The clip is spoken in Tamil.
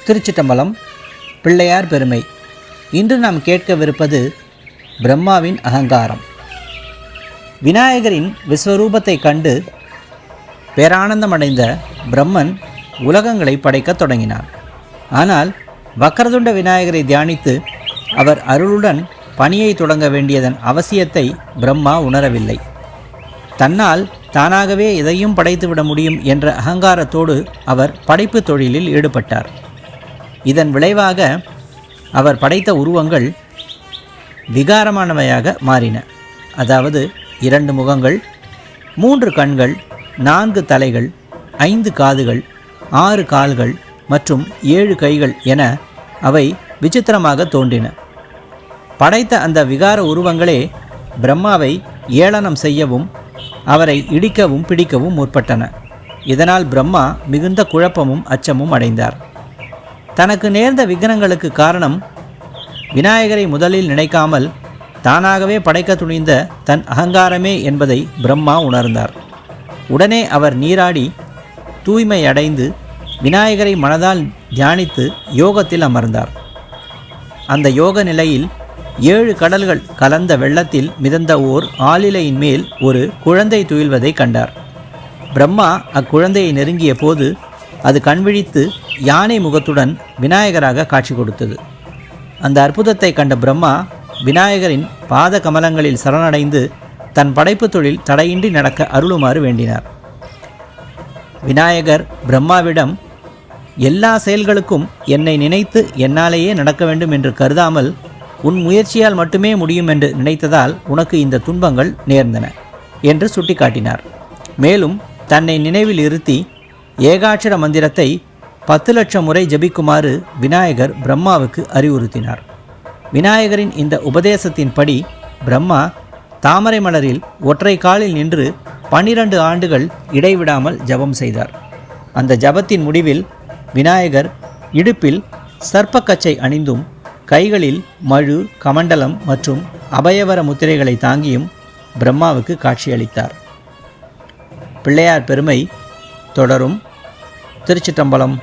திருச்சிட்டம்பலம். பிள்ளையார் பெருமை. இன்று நாம் கேட்கவிருப்பது பிரம்மாவின் அகங்காரம். விநாயகரின் விஸ்வரூபத்தை கண்டு பேரானந்தமடைந்த பிரம்மன் உலகங்களை படைக்கத் தொடங்கினார். ஆனால் வக்ரதுண்ட விநாயகரை தியானித்து அவர் அருளுடன் பணியை தொடங்க வேண்டியதன் அவசியத்தை பிரம்மா உணரவில்லை. தன்னால் தானாகவே எதையும் படைத்துவிட முடியும் என்ற அகங்காரத்தோடு அவர் படைப்பு தொழிலில் ஈடுபட்டார். இதன் விளைவாக அவர் படைத்த உருவங்கள் விகாரமானவையாக மாறின. அதாவது 2 முகங்கள், 3 கண்கள், 4 தலைகள், 5 காதுகள், 6 கால்கள் மற்றும் 7 கைகள் என அவை விசித்திரமாக தோன்றின. படைத்த அந்த விகார உருவங்களே பிரம்மாவை ஏளனம் செய்யவும் அவரை இடிக்கவும் பிடிக்கவும் முற்பட்டன. இதனால் பிரம்மா மிகுந்த குழப்பமும் அச்சமும் அடைந்தார். தனக்கு நேர்ந்த விக்னங்களுக்கு காரணம் விநாயகரை முதலில் நினைக்காமல் தானாகவே படைக்க துணிந்த தன் அகங்காரமே என்பதை பிரம்மா உணர்ந்தார். உடனே அவர் நீராடி தூய்மை அடைந்து விநாயகரை மனதால் தியானித்து யோகத்தில் அமர்ந்தார். அந்த யோக நிலையில் 7 கடல்கள் கலந்த வெள்ளத்தில் மிதந்த ஓர் ஆளிலையின் மேல் ஒரு குழந்தை துயில்வதை கண்டார். பிரம்மா அக்குழந்தையை நெருங்கிய போது அது கண்விழித்து யானை முகத்துடன் விநாயகராக காட்சி கொடுத்தது. அந்த அற்புதத்தை கண்ட பிரம்மா விநாயகரின் பாத கமலங்களில் சரணடைந்து தன் படைப்பு தொழில் தடையின்றி நடக்க அருளுமாறு வேண்டினார். விநாயகர் பிரம்மாவிடம், எல்லா செயல்களுக்கும் என்னை நினைத்து என்னாலேயே நடக்க வேண்டும் என்று கருதாமல் உன் முயற்சியால் மட்டுமே முடியும் என்று நினைத்ததால் உனக்கு இந்த துன்பங்கள் நேர்ந்தன என்று சுட்டிக்காட்டினார். மேலும் தன்னை நினைவில் இருத்தி ஏகாட்சர மந்திரத்தை 10 லட்சம் முறை ஜபிக்குமாறு விநாயகர் பிரம்மாவுக்கு அறிவுறுத்தினார். விநாயகரின் இந்த உபதேசத்தின்படி பிரம்மா தாமரை மலரில் ஒற்றை காலில் நின்று 12 ஆண்டுகள் இடைவிடாமல் ஜபம் செய்தார். அந்த ஜபத்தின் முடிவில் விநாயகர் இடுப்பில் சர்ப்பக்கச்சை அணிந்தும் கைகளில் மழு, கமண்டலம் மற்றும் அபயவர முத்திரைகளை தாங்கியும் பிரம்மாவுக்கு காட்சியளித்தார். பிள்ளையார் பெருமை தொடரும். திருச்சிட்டம்பலம்.